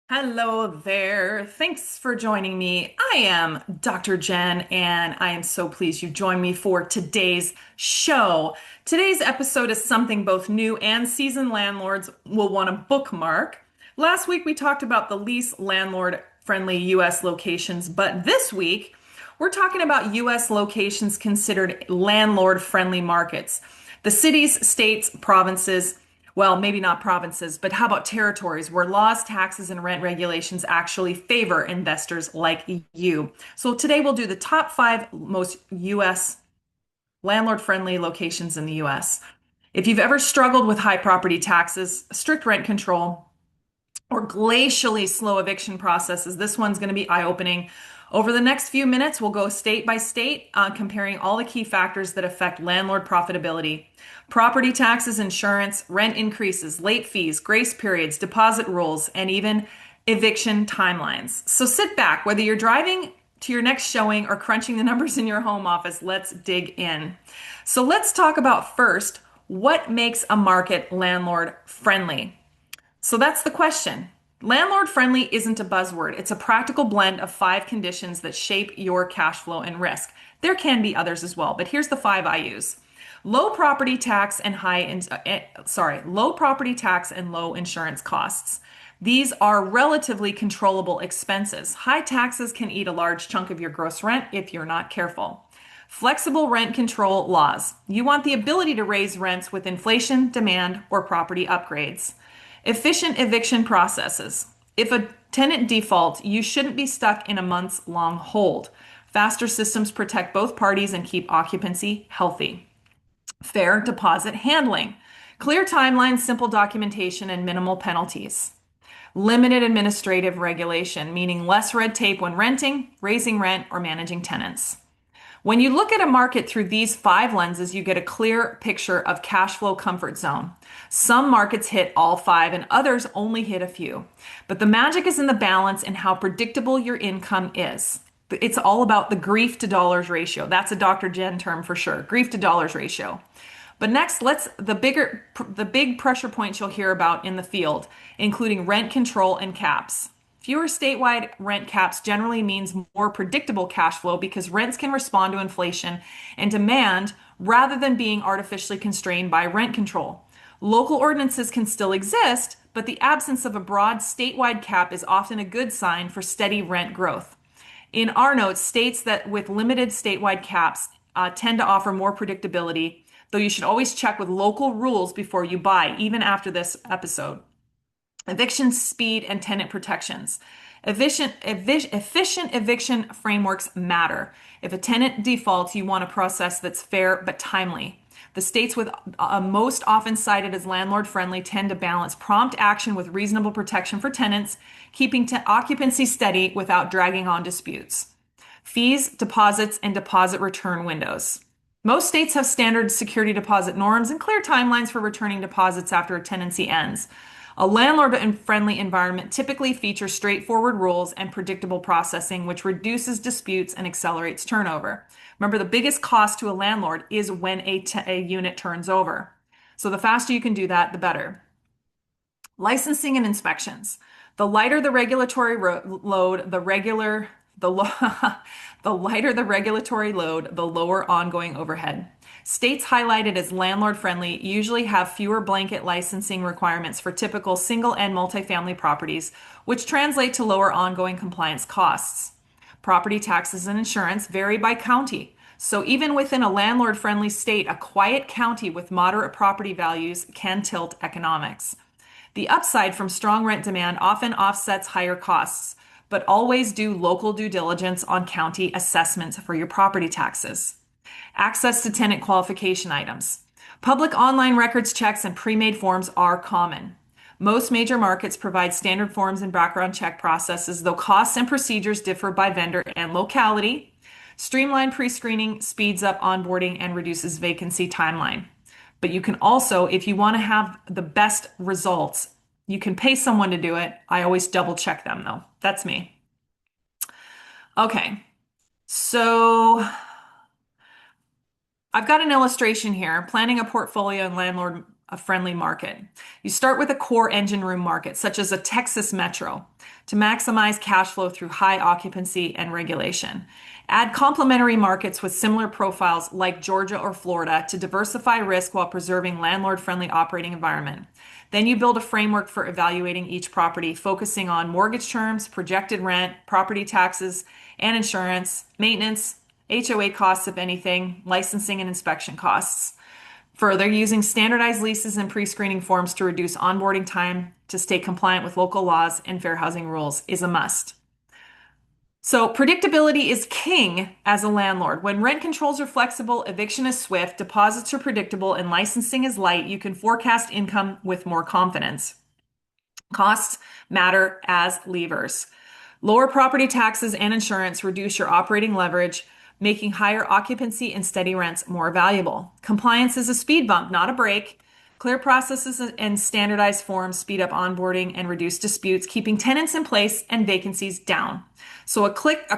Hello there. Thanks for joining me. I am Dr. Jen, and I am so pleased you joined me for today's show. Today's episode is something both new and seasoned landlords will want to bookmark. Last week, we talked about the lease landlord-friendly U.S. locations, but this week, we're talking about U.S. locations considered landlord-friendly markets. The cities, states, provinces, well, maybe not provinces, but how about territories where laws, taxes, and rent regulations actually favor investors like you? So today we'll do the top five most US landlord friendly locations in the US. If you've ever struggled with high property taxes, strict rent control, or glacially slow eviction processes, this one's going to be eye-opening. Over the next few minutes, we'll go state by state, comparing all the key factors that affect landlord profitability. Property taxes, insurance, rent increases, late fees, grace periods, deposit rules, and even eviction timelines. So sit back, whether you're driving to your next showing or crunching the numbers in your home office, let's dig in. So let's talk about first, what makes a market landlord friendly? So that's the question. Landlord friendly isn't a buzzword. It's a practical blend of five conditions that shape your cash flow and risk. There can be others as well, but here's the five I use. Low property tax and low property tax and low insurance costs. These are relatively controllable expenses. High taxes can eat a large chunk of your gross rent if you're not careful. Flexible rent control laws. You want the ability to raise rents with inflation, demand, or property upgrades. Efficient eviction processes. If a tenant defaults, you shouldn't be stuck in a months long hold. Faster systems protect both parties and keep occupancy healthy. Fair deposit handling. Clear timelines, simple documentation, and minimal penalties. Limited administrative regulation, meaning less red tape when renting, raising rent, or managing tenants. When you look at a market through these five lenses, you get a clear picture of cash flow comfort zone. Some markets hit all five and others only hit a few. But the magic is in the balance and how predictable your income is. It's all about the grief to dollars ratio. That's a Dr. Jen term for sure. Grief to dollars ratio. But next, the big pressure points you'll hear about in the field, including rent control and caps. Fewer statewide rent caps generally means more predictable cash flow because rents can respond to inflation and demand rather than being artificially constrained by rent control. Local ordinances can still exist, but the absence of a broad statewide cap is often a good sign for steady rent growth. In our notes, states that with limited statewide caps tend to offer more predictability, though you should always check with local rules before you buy, even after this episode. Eviction speed and tenant protections. Efficient eviction frameworks matter. If a tenant defaults, you want a process that's fair but timely. The states with most often cited as landlord friendly tend to balance prompt action with reasonable protection for tenants, keeping occupancy steady without dragging on disputes. Fees, deposits, and deposit return windows. Most states have standard security deposit norms and clear timelines for returning deposits after a tenancy ends. A landlord-friendly environment typically features straightforward rules and predictable processing, which reduces disputes and accelerates turnover. Remember, the biggest cost to a landlord is when a unit turns over. So the faster you can do that, the better. Licensing and inspections. The lighter the regulatory load, the lighter the regulatory load, the lower ongoing overhead. States highlighted as landlord friendly usually have fewer blanket licensing requirements for typical single and multifamily properties, which translate to lower ongoing compliance costs. Property taxes and insurance vary by county. So even within a landlord friendly state, a quiet county with moderate property values can tilt economics. The upside from strong rent demand often offsets higher costs, but always do local due diligence on county assessments for your property taxes. Access to tenant qualification items. Public online records checks and pre-made forms are common. Most major markets provide standard forms and background check processes, though costs and procedures differ by vendor and locality. Streamlined pre-screening speeds up onboarding and reduces vacancy timeline. But you can also, if you want to have the best results, you can pay someone to do it. I always double check them though. That's me. Okay, so I've got an illustration here. Planning a portfolio in landlord a friendly market. You start with a core engine room market, such as a Texas metro, to maximize cash flow through high occupancy and regulation. Add complementary markets with similar profiles like Georgia or Florida to diversify risk while preserving landlord-friendly operating environment. Then you build a framework for evaluating each property, focusing on mortgage terms, projected rent, property taxes, and insurance, maintenance, HOA costs, if anything, licensing and inspection costs. Further, using standardized leases and pre-screening forms to reduce onboarding time to stay compliant with local laws and fair housing rules is a must. So, predictability is king as a landlord. When rent controls are flexible, eviction is swift, deposits are predictable, and licensing is light, you can forecast income with more confidence. Costs matter as levers. Lower property taxes and insurance reduce your operating leverage, making higher occupancy and steady rents more valuable. Compliance is a speed bump, not a brake. Clear processes and standardized forms speed up onboarding and reduce disputes, keeping tenants in place and vacancies down. So a quick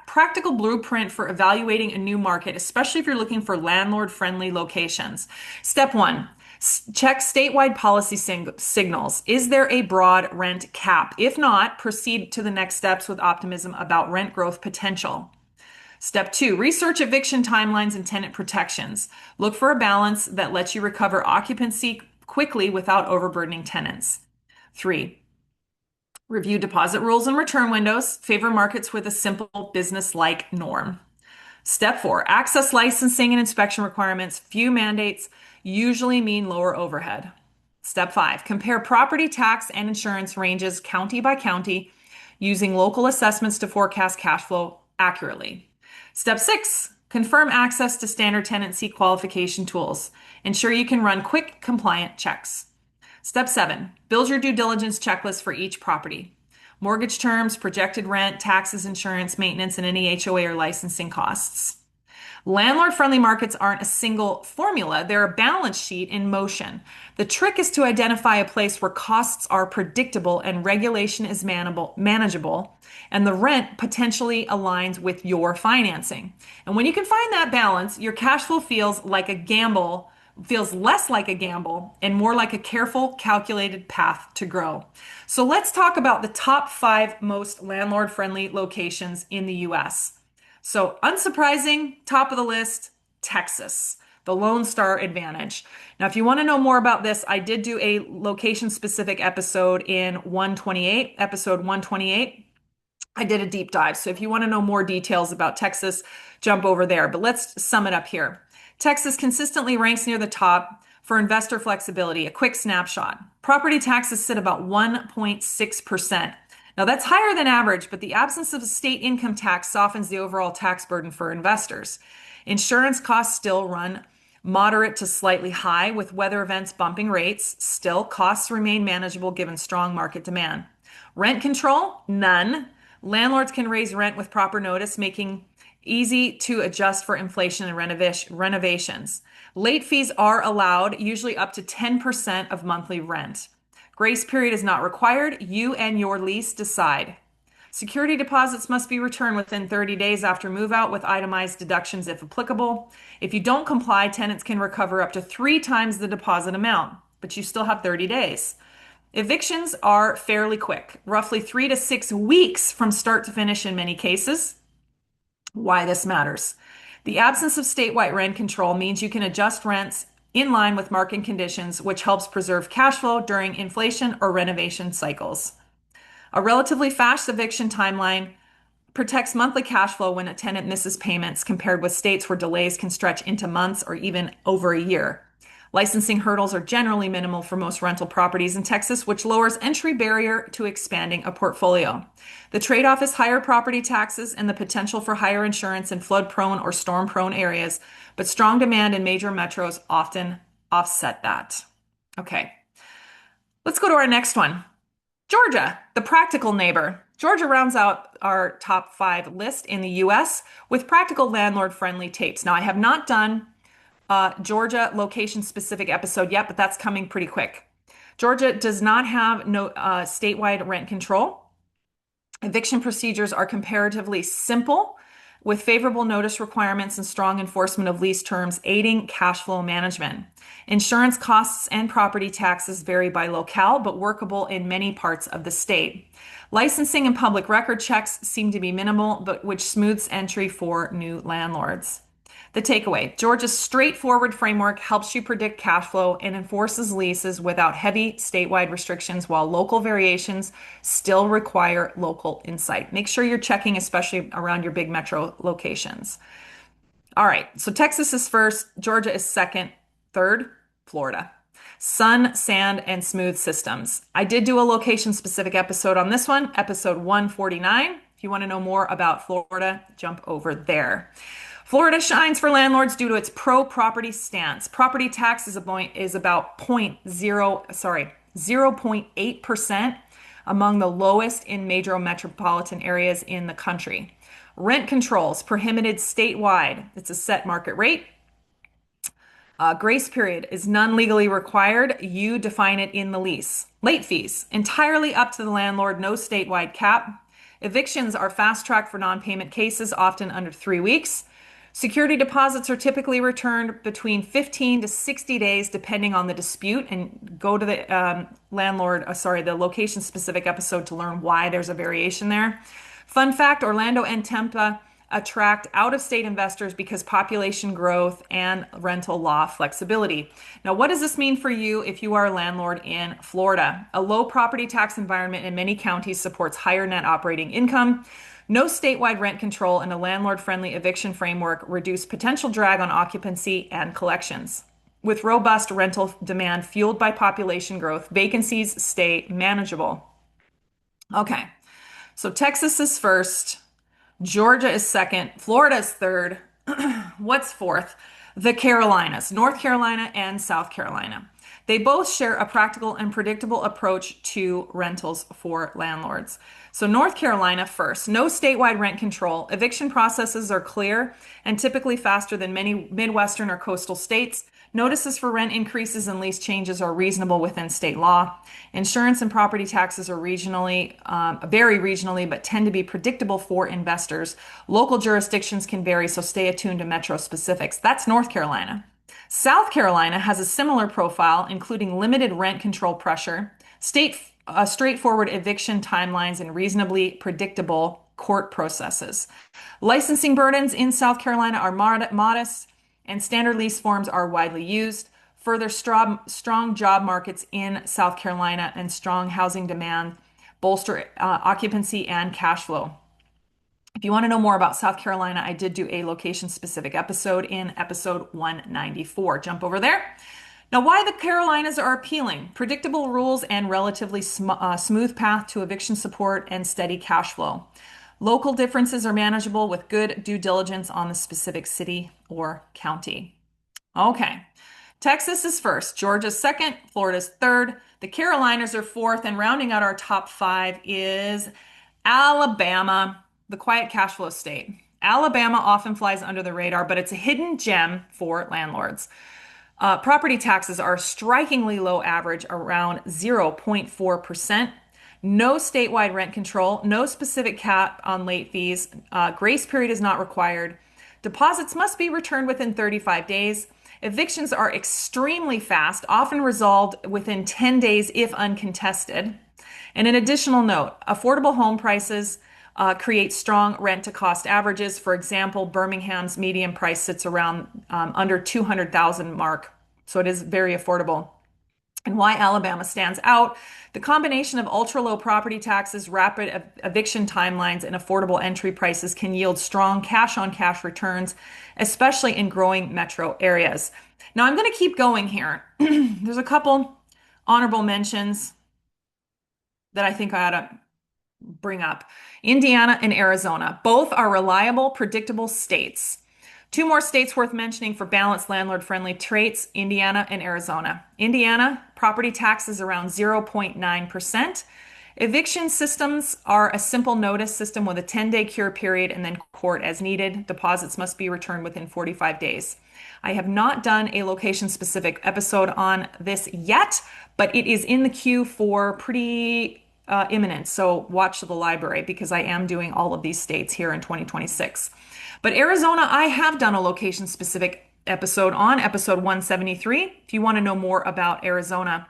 practical blueprint for evaluating a new market, especially if you're looking for landlord-friendly locations. Step one, check statewide policy signals. Is there a broad rent cap? If not, proceed to the next steps with optimism about rent growth potential. Step two, research eviction timelines and tenant protections. Look for a balance that lets you recover occupancy quickly without overburdening tenants. Three, review deposit rules and return windows. Favor markets with a simple business-like norm. Step four, access licensing and inspection requirements. Few mandates usually mean lower overhead. Step five, compare property tax and insurance ranges county by county using local assessments to forecast cash flow accurately. Step six, confirm access to standard tenancy qualification tools. Ensure you can run quick, compliant checks. Step seven, build your due diligence checklist for each property. Mortgage terms, projected rent, taxes, insurance, maintenance, and any HOA or licensing costs. Landlord-friendly markets aren't a single formula. They're a balance sheet in motion. The trick is to identify a place where costs are predictable and regulation is manageable, and the rent potentially aligns with your financing. And when you can find that balance, your cash flow feels like a gamble, feels less like a gamble and more like a careful, calculated path to grow. So let's talk about the top 5 most landlord-friendly locations in the US. So unsurprising, top of the list, Texas, the Lone Star Advantage. Now, if you want to know more about this, I did do a location-specific episode in episode 128. I did a deep dive. So if you want to know more details about Texas, jump over there. But let's sum it up here. Texas consistently ranks near the top for investor flexibility. A quick snapshot. Property taxes sit about 1.6%. Now that's higher than average, but the absence of a state income tax softens the overall tax burden for investors. Insurance costs still run moderate to slightly high, with weather events bumping rates. Still, costs remain manageable given strong market demand. Rent control? None. Landlords can raise rent with proper notice, making easy to adjust for inflation and renovations. Late fees are allowed, usually up to 10% of monthly rent. Grace period is not required. You and your lease decide. Security deposits must be returned within 30 days after move out with itemized deductions if applicable. If you don't comply, tenants can recover up to 3 times the deposit amount, but you still have 30 days. Evictions are fairly quick, roughly 3 to 6 weeks from start to finish in many cases. Why this matters. The absence of statewide rent control means you can adjust rents in line with market conditions, which helps preserve cash flow during inflation or renovation cycles. A relatively fast eviction timeline protects monthly cash flow when a tenant misses payments compared with states where delays can stretch into months or even over a year. Licensing hurdles are generally minimal for most rental properties in Texas, which lowers entry barrier to expanding a portfolio. The trade-off is higher property taxes and the potential for higher insurance in flood-prone or storm-prone areas, but strong demand in major metros often offset that. Okay, let's go to our next one. Georgia, the practical neighbor. Georgia rounds out our top 5 list in the US with practical landlord-friendly tapes. Now, I have not done Georgia location-specific episode yet, but that's coming pretty quick. Georgia does not have statewide rent control. Eviction procedures are comparatively simple. with favorable notice requirements and strong enforcement of lease terms aiding cash flow management. Insurance costs and property taxes vary by locale, but workable in many parts of the state. Licensing and public record checks seem to be minimal, but which smooths entry for new landlords. The takeaway: Georgia's straightforward framework helps you predict cash flow and enforces leases without heavy statewide restrictions, while local variations still require local insight. Make sure you're checking, especially around your big metro locations. All right, so Texas is first, Georgia is second, third, Florida. Sun, sand, and smooth systems. I did do a location specific episode on this one, episode 149. If you want to know more about Florida, jump over there. Florida shines for landlords due to its pro-property stance. Property tax is about 0.8% among the lowest in major metropolitan areas in the country. Rent controls prohibited statewide. It's a set market rate. Grace period is none legally required. You define it in the lease. Late fees, entirely up to the landlord, no statewide cap. Evictions are fast tracked for non-payment cases, often under 3 weeks. Security deposits are typically returned between 15 to 60 days, depending on the dispute, and go to the the location specific episode to learn why there's a variation there. Fun fact, Orlando and Tampa attract out-of-state investors because population growth and rental law flexibility. Now, what does this mean for you if you are a landlord in Florida? A low property tax environment in many counties supports higher net operating income. No statewide rent control and a landlord-friendly eviction framework reduce potential drag on occupancy and collections. With robust rental demand fueled by population growth, vacancies stay manageable. Okay, so Texas is first. Georgia is second. Florida is third. What's fourth? The Carolinas, North Carolina and South Carolina. They both share a practical and predictable approach to rentals for landlords. So North Carolina first, no statewide rent control. Eviction processes are clear and typically faster than many Midwestern or coastal states. Notices for rent increases and lease changes are reasonable within state law. Insurance and property taxes are vary regionally, but tend to be predictable for investors. Local jurisdictions can vary, so stay attuned to metro specifics. That's North Carolina. South Carolina has a similar profile, including limited rent control pressure, straightforward eviction timelines, and reasonably predictable court processes. Licensing burdens in South Carolina are modest, and standard lease forms are widely used. Further, strong job markets in South Carolina and strong housing demand bolster occupancy and cash flow. If you want to know more about South Carolina, I did do a location-specific episode in episode 194. Jump over there. Now, why the Carolinas are appealing: predictable rules and relatively smooth path to eviction support and steady cash flow. Local differences are manageable with good due diligence on the specific city or county. Okay, Texas is first, Georgia's second, Florida's third, the Carolinas are fourth, and rounding out our top five is Alabama, the quiet cash flow state. Alabama often flies under the radar, but it's a hidden gem for landlords. Property taxes are strikingly low average, around 0.4%. No statewide rent control, no specific cap on late fees. Grace period is not required. Deposits must be returned within 35 days. Evictions are extremely fast, often resolved within 10 days if uncontested. And an additional note, affordable home prices create strong rent to cost averages. For example, Birmingham's median price sits around under 200,000 mark. So it is very affordable. And why Alabama stands out: the combination of ultra low property taxes, rapid eviction timelines, and affordable entry prices can yield strong cash on cash returns, especially in growing metro areas. Now I'm going to keep going here. There's a couple honorable mentions that I think I ought to bring up. Indiana and Arizona, both are reliable, predictable states. Two more states worth mentioning for balanced landlord-friendly traits: Indiana and Arizona. Indiana, property tax is around 0.9%. Eviction systems are a simple notice system with a 10-day cure period and then court as needed. Deposits must be returned within 45 days. I have not done a location-specific episode on this yet, but it is in the queue for pretty imminent. So watch the library because I am doing all of these states here in 2026. But Arizona, I have done a location specific episode on episode 173. If you want to know more about Arizona,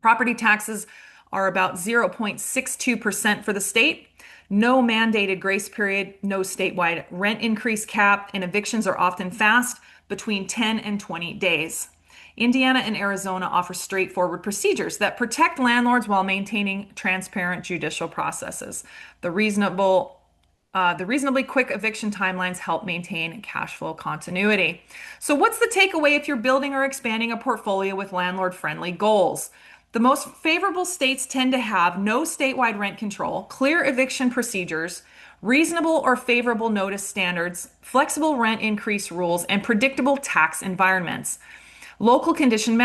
property taxes are about 0.62% for the state. No mandated grace period, no statewide rent increase cap, and evictions are often fast, between 10 and 20 days. Indiana and Arizona offer straightforward procedures that protect landlords while maintaining transparent judicial processes. The reasonable the reasonably quick eviction timelines help maintain cash flow continuity. So, what's the takeaway if you're building or expanding a portfolio with landlord friendly goals? The most favorable states tend to have no statewide rent control, clear eviction procedures, reasonable or favorable notice standards, flexible rent increase rules, and predictable tax environments. Local conditions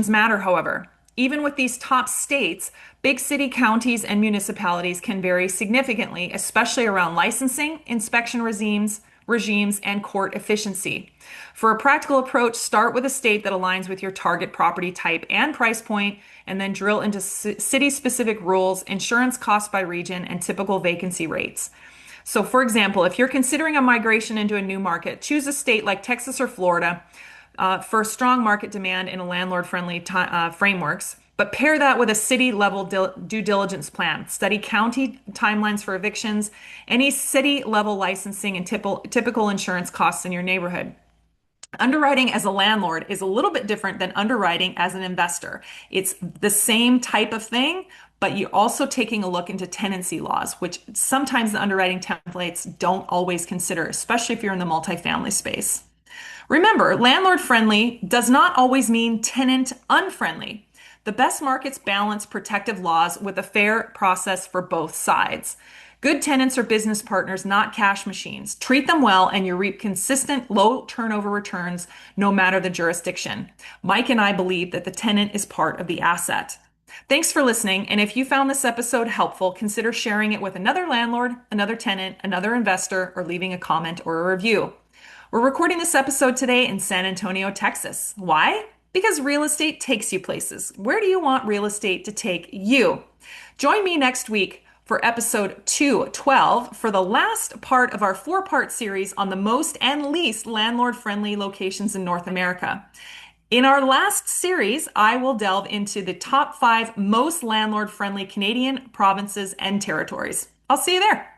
matter, however. Even with these top states, big city counties and municipalities can vary significantly, especially around licensing, inspection regimes, and court efficiency. For a practical approach, start with a state that aligns with your target property type and price point, and then drill into city-specific rules, insurance costs by region, and typical vacancy rates. So, for example, if you're considering a migration into a new market, choose a state like Texas or Florida for strong market demand in a landlord-friendly frameworks, but pair that with a city-level due diligence plan. Study county timelines for evictions, any city-level licensing, and typical insurance costs in your neighborhood. Underwriting as a landlord is a little bit different than underwriting as an investor. It's the same type of thing, but you're also taking a look into tenancy laws, which sometimes the underwriting templates don't always consider, especially if you're in the multifamily space. Remember, landlord friendly does not always mean tenant unfriendly. The best markets balance protective laws with a fair process for both sides. Good tenants are business partners, not cash machines. Treat them well, and you reap consistent, low turnover returns no matter the jurisdiction. Mike and I believe that the tenant is part of the asset. Thanks for listening. And if you found this episode helpful, consider sharing it with another landlord, another tenant, another investor, or leaving a comment or a review. We're recording this episode today in San Antonio, Texas. Why? Because real estate takes you places. Where do you want real estate to take you? Join me next week for episode 212 for the last part of our 4-part series on the most and least landlord-friendly locations in North America. In our last series, I will delve into the top 5 most landlord-friendly Canadian provinces and territories. I'll see you there.